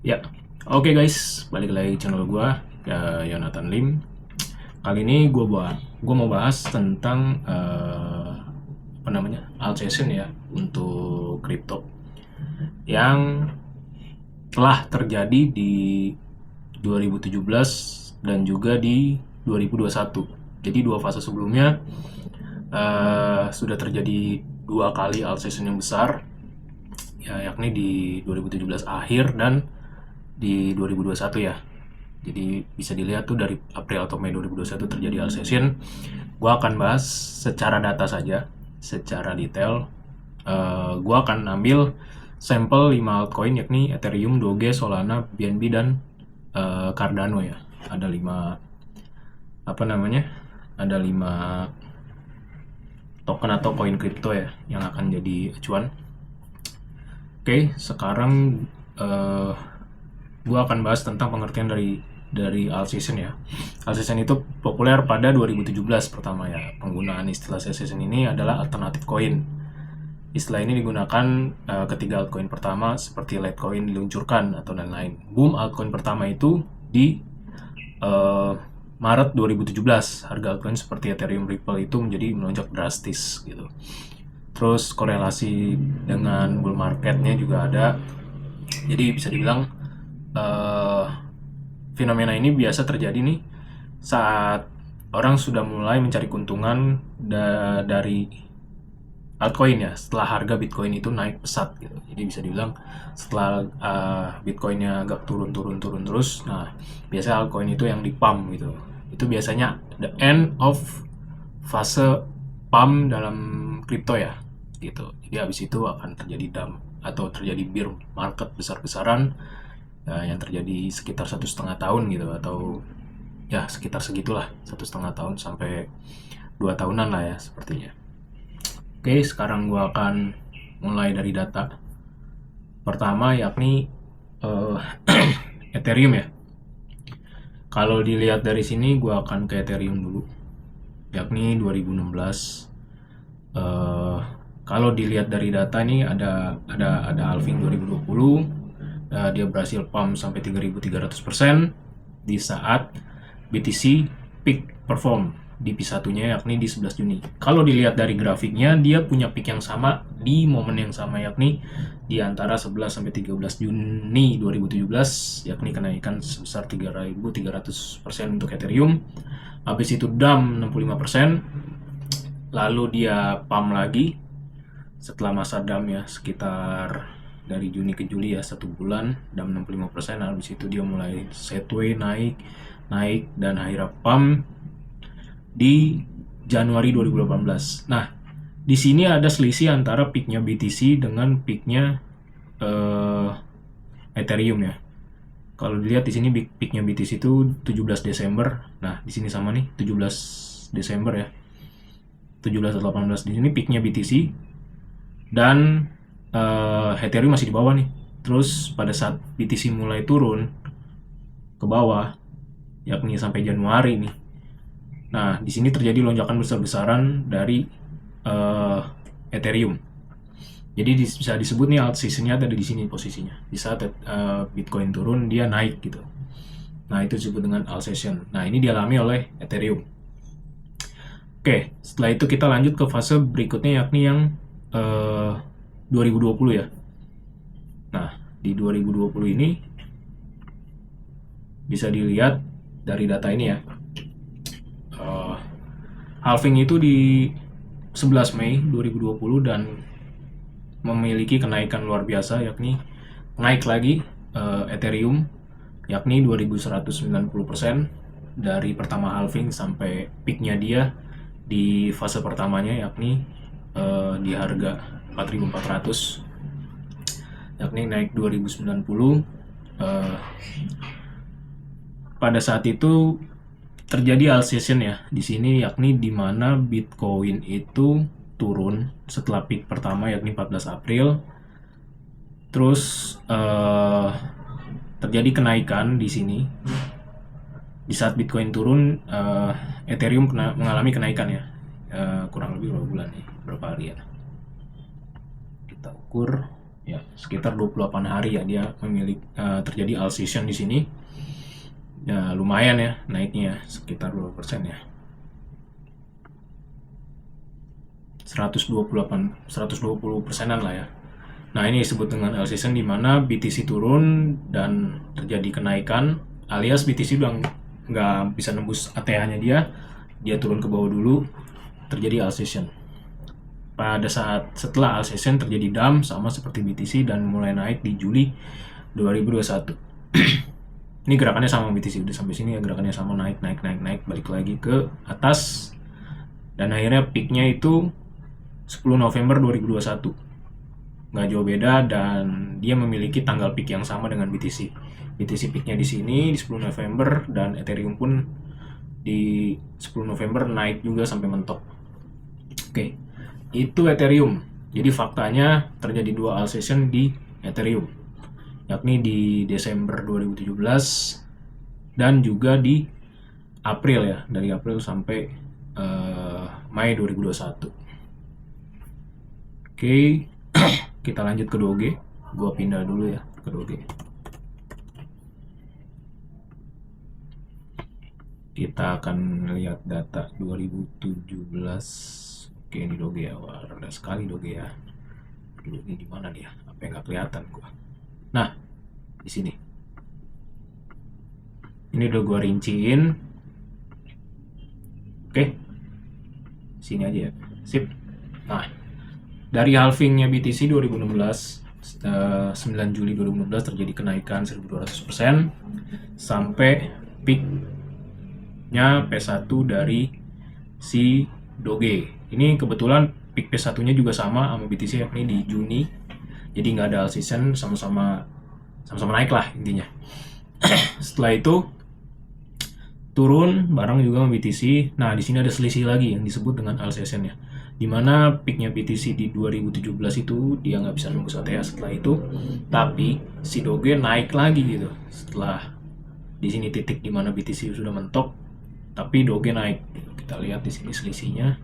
Ya, oke guys, balik lagi channel gua, Yonathan Lim. Kali ini gua mau bahas tentang alt session ya untuk kripto yang telah terjadi di 2017 dan juga di 2021. Jadi dua fase sebelumnya sudah terjadi dua kali alt session yang besar, ya, yakni di 2017 akhir dan di 2021 ya. Jadi bisa dilihat tuh dari April atau Mei 2021 terjadi alt session. Gua akan bahas secara data saja, secara detail. Gua akan ambil sampel 5 altcoin yakni Ethereum, Doge, Solana, BNB dan Cardano ya. Ada 5 Ada 5 token atau koin kripto ya yang akan jadi acuan. Oke, sekarang gue akan bahas tentang pengertian dari alt session ya. Alt session itu populer pada 2017 pertama ya. Penggunaan istilah session ini adalah alternatif koin. Istilah ini digunakan ketika altcoin pertama seperti Litecoin diluncurkan atau lain-lain. Boom altcoin pertama itu di Maret 2017. Harga altcoin seperti Ethereum, Ripple itu menjadi melonjak drastis gitu. Terus korelasi dengan bull marketnya juga ada. Jadi bisa dibilang fenomena ini biasa terjadi nih saat orang sudah mulai mencari keuntungan dari altcoin ya, setelah harga Bitcoin itu naik pesat gitu. Jadi bisa dibilang setelah Bitcoinnya agak turun terus, nah biasanya altcoin itu yang di-pump gitu. Itu biasanya the end of fase pump dalam kripto ya gitu. Jadi habis itu akan terjadi dump atau terjadi bear market besar-besaran yang terjadi sekitar 1,5 tahun gitu, atau ya sekitar segitulah, 1,5 tahun sampai 2 tahunan lah ya sepertinya. Oke, sekarang gua akan mulai dari data pertama yakni Ethereum ya. Kalau dilihat dari sini gua akan ke Ethereum dulu, yakni 2016. Kalau dilihat dari data ini ada halving 2020. Dia berhasil pump sampai 3.300% di saat BTC peak perform di P1-nya yakni di 11 Juni. Kalau dilihat dari grafiknya, dia punya peak yang sama di momen yang sama yakni di antara 11 sampai 13 Juni 2017 yakni kenaikan sebesar 3.300% untuk Ethereum. Habis itu dump 65%. Lalu dia pump lagi setelah masa dump ya, sekitar dari Juni ke Juli ya, 1 bulan, dump 65%. Habis itu dia mulai sideways naik dan akhirnya pump di Januari 2018. Nah, di sini ada selisih antara peaknya BTC dengan peaknya Ethereum ya. Kalau dilihat di sini peaknya BTC itu 17 Desember. Nah, di sini sama nih 17 Desember ya. 17 atau 18 di sini peaknya BTC dan Ethereum masih di bawah nih. Terus pada saat BTC mulai turun ke bawah, yakni sampai Januari nih. Nah, di sini terjadi lonjakan besar-besaran dari Ethereum. Jadi bisa disebut nih alt session-nya ada di sini posisinya. Di saat Bitcoin turun dia naik gitu. Nah, itu disebut dengan alt session. Nah, ini dialami oleh Ethereum. Oke, setelah itu kita lanjut ke fase berikutnya yakni yang 2020 ya. Nah, di 2020 ini bisa dilihat dari data ini ya. Halving itu di 11 Mei 2020 dan memiliki kenaikan luar biasa yakni naik lagi Ethereum yakni 2190% dari pertama halving sampai peaknya dia di fase pertamanya yakni di harga 4.400 yakni naik 2090. Pada saat itu terjadi alt session ya di sini yakni di mana Bitcoin itu turun setelah peak pertama yakni 14 April. Terus terjadi kenaikan di sini. Di saat Bitcoin turun, Ethereum mengalami kenaikan ya. Kurang lebih berapa bulan nih, berapa hari ya. Kita ukur ya sekitar 28 hari ya dia terjadi alsation di sini. Ya lumayan ya naiknya sekitar 2% ya. 120%-an lah ya. Nah ini disebut dengan alsation di mana BTC turun dan terjadi kenaikan, alias BTC udah nggak bisa nembus ATH-nya dia turun ke bawah dulu, terjadi alsation. Pada saat setelah alsation terjadi dump sama seperti BTC dan mulai naik di Juli 2021. Ini gerakannya sama BTC, udah sampai sini ya gerakannya sama, naik balik lagi ke atas dan akhirnya peaknya itu 10 November 2021. Nggak jauh beda dan dia memiliki tanggal peak yang sama dengan BTC. BTC peaknya di sini di 10 November dan Ethereum pun di 10 November naik juga sampai mentok. Oke, itu Ethereum. Jadi faktanya terjadi dua alsation di Ethereum, yakni di Desember 2017 dan juga di April ya, dari April sampai Mei 2021. Oke, kita lanjut ke Doge. Gua pindah dulu ya ke Doge. Kita akan lihat data 2017. Oke, ini Doge ya. Wah, rendah sekali Doge ya. Dulu ini di mana dia? Apa yang nggak kelihatan gua? Nah, di sini. Ini udah gua rinciin. Oke. Sini aja ya. Sip. Nah, dari halvingnya BTC 2016, 9 Juli 2016 terjadi kenaikan 1200% sampai peaknya P1 dari si Doge. Ini kebetulan peak P1-nya juga sama BTC, yakni di Juni. Jadi nggak ada alsation, sama-sama naik lah intinya. Setelah itu turun bareng juga sama BTC. Nah, di sini ada selisih lagi yang disebut dengan alsation ya. Dimana peaknya BTC di 2017 itu dia nggak bisa nembus ATH setelah itu, tapi si Doge naik lagi gitu setelah di sini titik dimana BTC sudah mentok, tapi Doge naik. Kita lihat di sini selisihnya.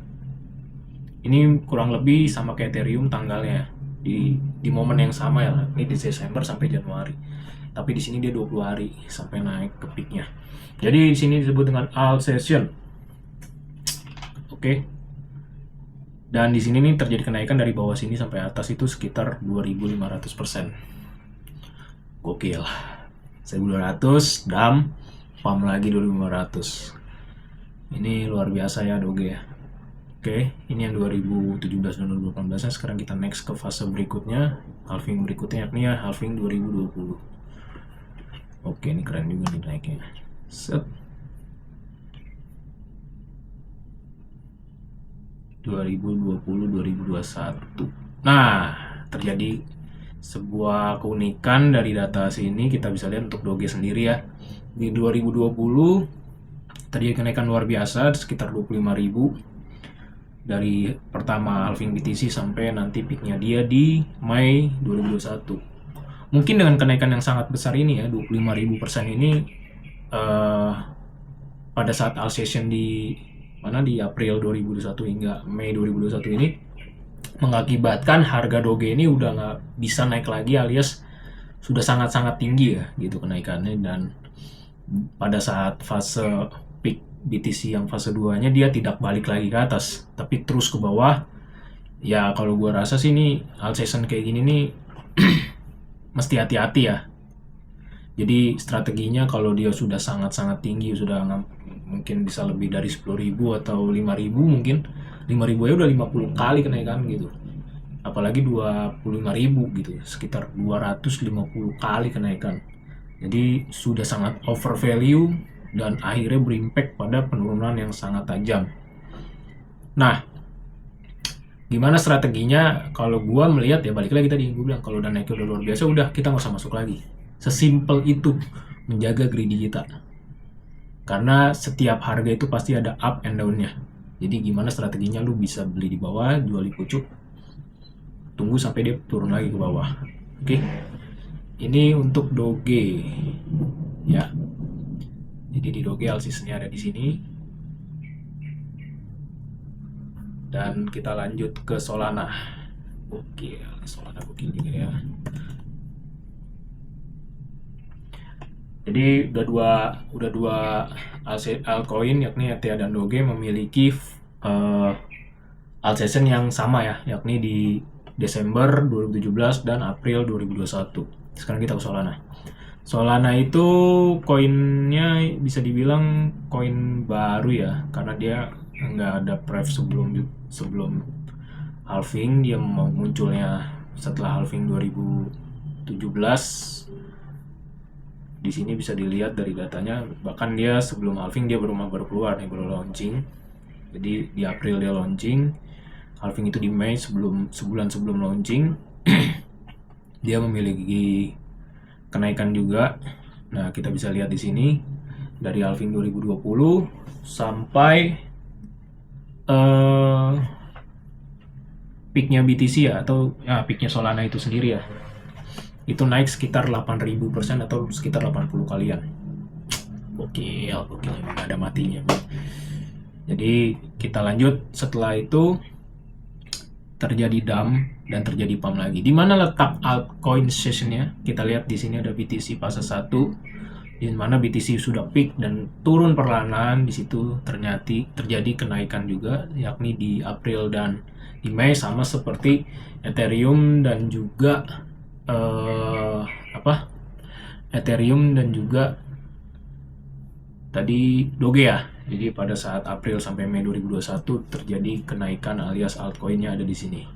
Ini kurang lebih sama kayak Ethereum tanggalnya di momen yang sama ya, ini di Desember sampai Januari. Tapi di sini dia 20 hari sampai naik ke peaknya. Jadi di sini disebut dengan alsation. Oke. Dan di sini nih terjadi kenaikan dari bawah sini sampai atas itu sekitar 2.500%. Gokil. 1.200, dump, pump lagi 2.500. Ini luar biasa ya Doge ya. Oke, ini yang 2017 dan 2018. Sekarang kita next ke fase berikutnya, halving berikutnya, yakni ya halving 2020. Oke, ini keren juga nih naiknya. Set. 2020-2021. Nah, terjadi sebuah keunikan dari data sini, kita bisa lihat untuk Doge sendiri ya. Di 2020 terjadi kenaikan luar biasa sekitar 25.000 dari pertama halving BTC sampai nanti peaknya dia di Mei 2021. Mungkin dengan kenaikan yang sangat besar ini ya, 25.000% ini pada saat alsation di April 2021 hingga Mei 2021 ini mengakibatkan harga Doge ini udah nggak bisa naik lagi, alias sudah sangat-sangat tinggi ya gitu kenaikannya. Dan pada saat fase peak BTC yang fase 2 nya dia tidak balik lagi ke atas tapi terus ke bawah. Ya kalau gua rasa sih ini alsation kayak gini nih mesti hati-hati ya. Jadi strateginya kalau dia sudah sangat-sangat tinggi, sudah mungkin bisa lebih dari 10.000 atau 5.000 mungkin. 5.000 ya udah 50 kali kenaikan gitu. Apalagi 25.000 gitu, sekitar 250 kali kenaikan. Jadi sudah sangat over value dan akhirnya berimpact pada penurunan yang sangat tajam. Nah, gimana strateginya? Kalau gua melihat ya balik lagi tadi gua bilang kalau udah naik udah luar biasa, udah kita nggak usah masuk lagi. Sesimpel itu menjaga greedy kita. Karena setiap harga itu pasti ada up and down-nya. Jadi gimana strateginya, lu bisa beli di bawah, jual di pucuk, tunggu sampai dia turun lagi ke bawah. Oke. Ini untuk Doge. Ya. Jadi di Doge alsation-nya ada di sini. Dan kita lanjut ke Solana. Oke, Solana gokil juga ya. Jadi udah dua altcoin yakni ETH dan Doge memiliki alt session yang sama ya, yakni di Desember 2017 dan April 2021. Sekarang kita ke Solana. Solana itu koinnya bisa dibilang koin baru ya, karena dia nggak ada pref sebelum halving. Dia mau munculnya setelah halving 2017. Di sini bisa dilihat dari datanya, bahkan dia sebelum halving dia baru keluar nih, baru launching. Jadi di April dia launching, halving itu di Mei, sebulan sebelum launching. Dia memiliki kenaikan juga. Nah, kita bisa lihat di sini dari halving 2020 sampai peaknya BTC ya, atau ya peaknya Solana itu sendiri ya, itu naik sekitar 8.000% atau sekitar 80 kalian. Gokil, nggak ada matinya. Jadi kita lanjut, setelah itu terjadi dump dan terjadi pump lagi. Di mana letak altcoin sessionnya? Kita lihat di sini ada BTC fase 1, di mana BTC sudah peak dan turun perlahan. Di situ terjadi kenaikan juga, yakni di April dan di Mei, sama seperti Ethereum dan juga Ethereum dan juga tadi Doge ya. Jadi pada saat April sampai Mei 2021 terjadi kenaikan alias altcoinnya ada di sini.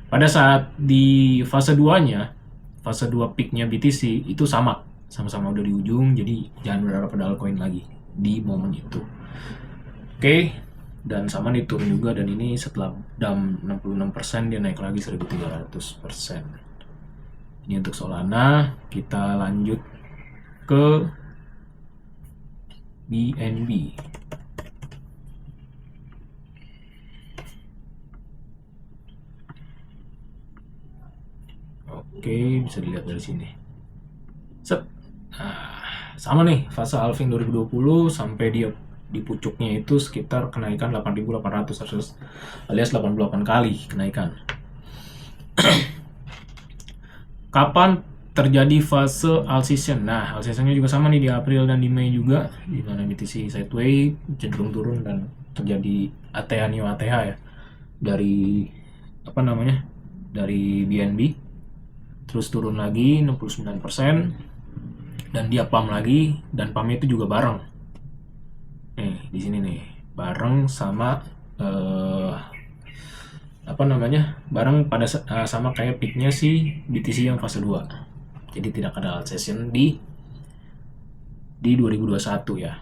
Pada saat di fase 2-nya, fase 2 peaknya BTC itu sama-sama udah di ujung, jadi jangan berharap pada altcoin lagi di momen itu. Oke, dan sama nih turun juga, dan ini setelah dump 66% dia naik lagi 1.300%. Ini untuk Solana. Kita lanjut ke BNB. Oke, bisa dilihat dari sini. Sama nih, fase halving 2020 sampai dia di pucuknya itu sekitar kenaikan 8.800 alias 88 kali kenaikan. Kapan terjadi fase alt session? Nah, alt sessionnya juga sama nih di April dan di Mei juga, di mana BTC sideways cenderung turun dan terjadi ATH neo ATH ya, dari dari BNB, terus turun lagi 69% dan dia pump lagi, dan pumpnya itu juga bareng. Nih di sini nih bareng sama bareng pada sama kayak peaknya si BTC yang fase 2. Jadi tidak ada alt session di 2021 ya.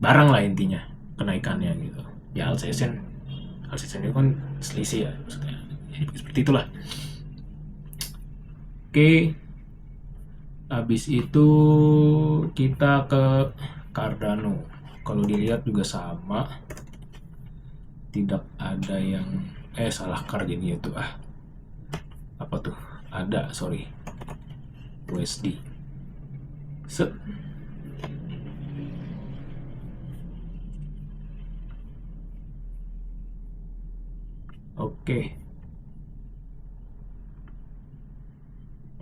Bareng lah intinya kenaikannya gitu. Ya alt session itu kan selisih ya maksudnya. Jadi seperti itulah. Oke. Habis itu kita ke Cardano. Kalau dilihat juga sama. Tidak ada yang salah card jadi itu apa tuh? Ada, sorry. USD. Set. Oke.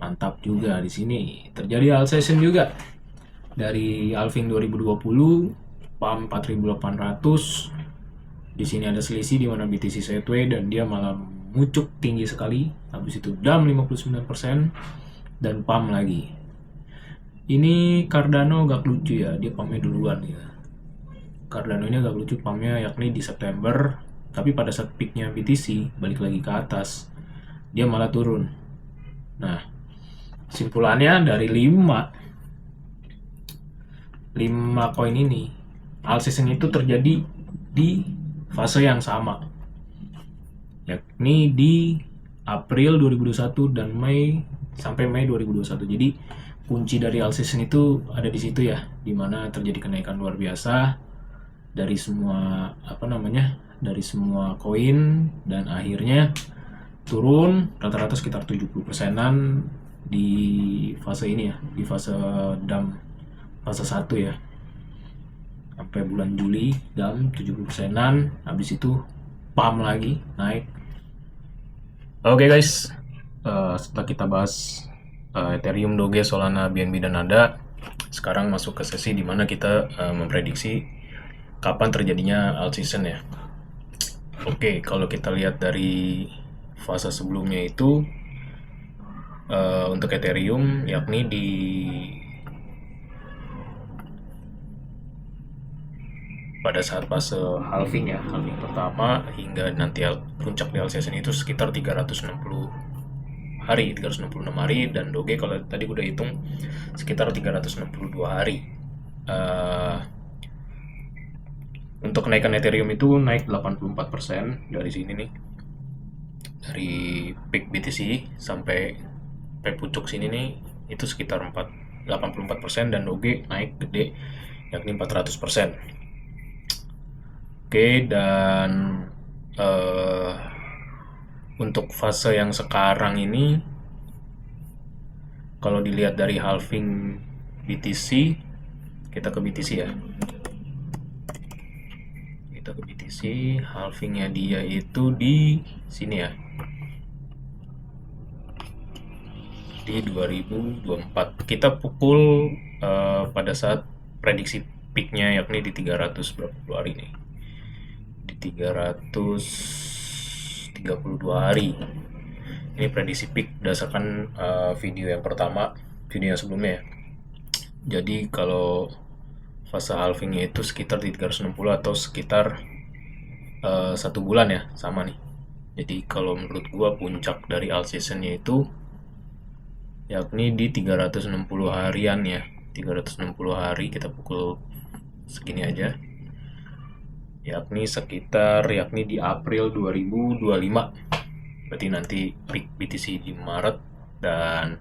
Mantap juga di sini. Terjadi alt session juga. Dari halving 2020 pump 4.800. Di sini ada selisih di mana BTC sideways dan dia malah muncul tinggi sekali. Habis itu dump 59% dan pump lagi. Ini Cardano agak lucu ya, dia pumpnya duluan ya. Cardano ini agak lucu pumpnya, yakni di September, tapi pada saat peaknya BTC balik lagi ke atas, dia malah turun. Nah, kesimpulannya dari 5 koin ini, alt session itu terjadi di fase yang sama, yakni di April 2021 dan Mei sampai Mei 2021. Jadi kunci dari alt session itu ada di situ ya, dimana terjadi kenaikan luar biasa dari semua dari semua koin, dan akhirnya turun rata-rata sekitar 70%-an di fase ini ya, di fase dump fase 1 ya, sampai bulan Juli dump 70%-an. Habis itu pump lagi naik Oke guys, setelah kita bahas Ethereum, Doge, Solana, BNB, dan ADA, sekarang masuk ke sesi dimana kita memprediksi kapan terjadinya alt season ya. Oke, kalau kita lihat dari fase sebelumnya itu untuk Ethereum, yakni di pada saat fase halving ya, halving pertama hingga nanti puncak di alt season itu sekitar 366 hari, dan Doge kalau tadi udah hitung sekitar 362 hari. Untuk kenaikan Ethereum itu naik 84% dari sini nih, dari peak BTC sampai puncak sini nih itu sekitar 84%, dan Doge naik gede yakni 400%. Oke, dan untuk fase yang sekarang ini, kalau dilihat dari halving BTC, kita ke BTC ya. Kita ke BTC, halvingnya dia itu di sini ya, di 2024. Kita pukul pada saat prediksi peaknya yakni di 300 berapa hari nih, di 332 hari. Ini prediksi peak berdasarkan video yang pertama, video yang sebelumnya ya. Jadi kalau fase halvingnya itu sekitar di 360 atau sekitar 1 bulan ya, sama nih. Jadi kalau menurut gua puncak dari alt seasonnya itu yakni di 360 harian ya. 360 hari kita pukul segini aja, yakni di April 2025. Berarti nanti peak BTC di Maret, dan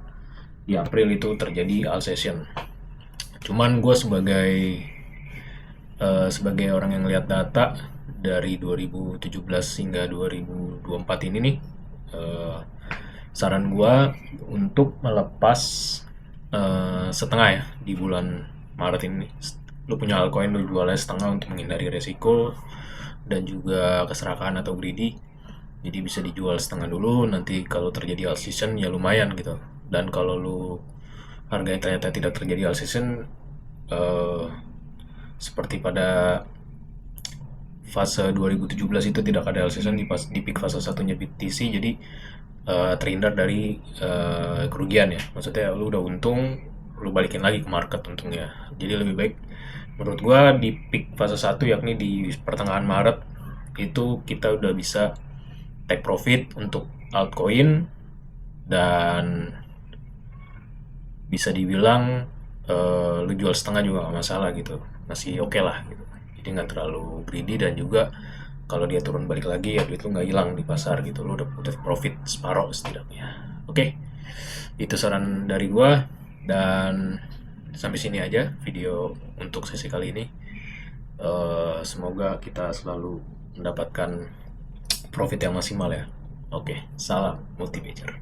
di April itu terjadi alt session. Cuman gue sebagai orang yang lihat data dari 2017 hingga 2024 ini nih, saran gue untuk melepas setengah ya di bulan Maret ini. Lu punya altcoin, lu jualnya setengah untuk menghindari resiko dan juga keserakahan atau greedy. Jadi bisa dijual setengah dulu, nanti kalau terjadi alt season ya lumayan gitu. Dan kalau lu harganya ternyata tidak terjadi alt season, seperti pada fase 2017 itu tidak ada alt season di peak fase satunya BTC, jadi terhindar dari kerugian ya. Maksudnya lu udah untung, lu balikin lagi ke market untungnya. Jadi lebih baik menurut gua di peak fase 1 yakni di pertengahan Maret itu kita udah bisa take profit untuk altcoin, dan bisa dibilang lu jual setengah juga gak masalah gitu, masih oke lah gitu. Jadi nggak terlalu greedy, dan juga kalau dia turun balik lagi ya duit lu nggak hilang di pasar gitu, lu udah profit separuh setidaknya. Oke, itu saran dari gua, dan sampai sini aja video untuk sesi kali ini. Semoga kita selalu mendapatkan profit yang maksimal ya. Oke, salam multi major.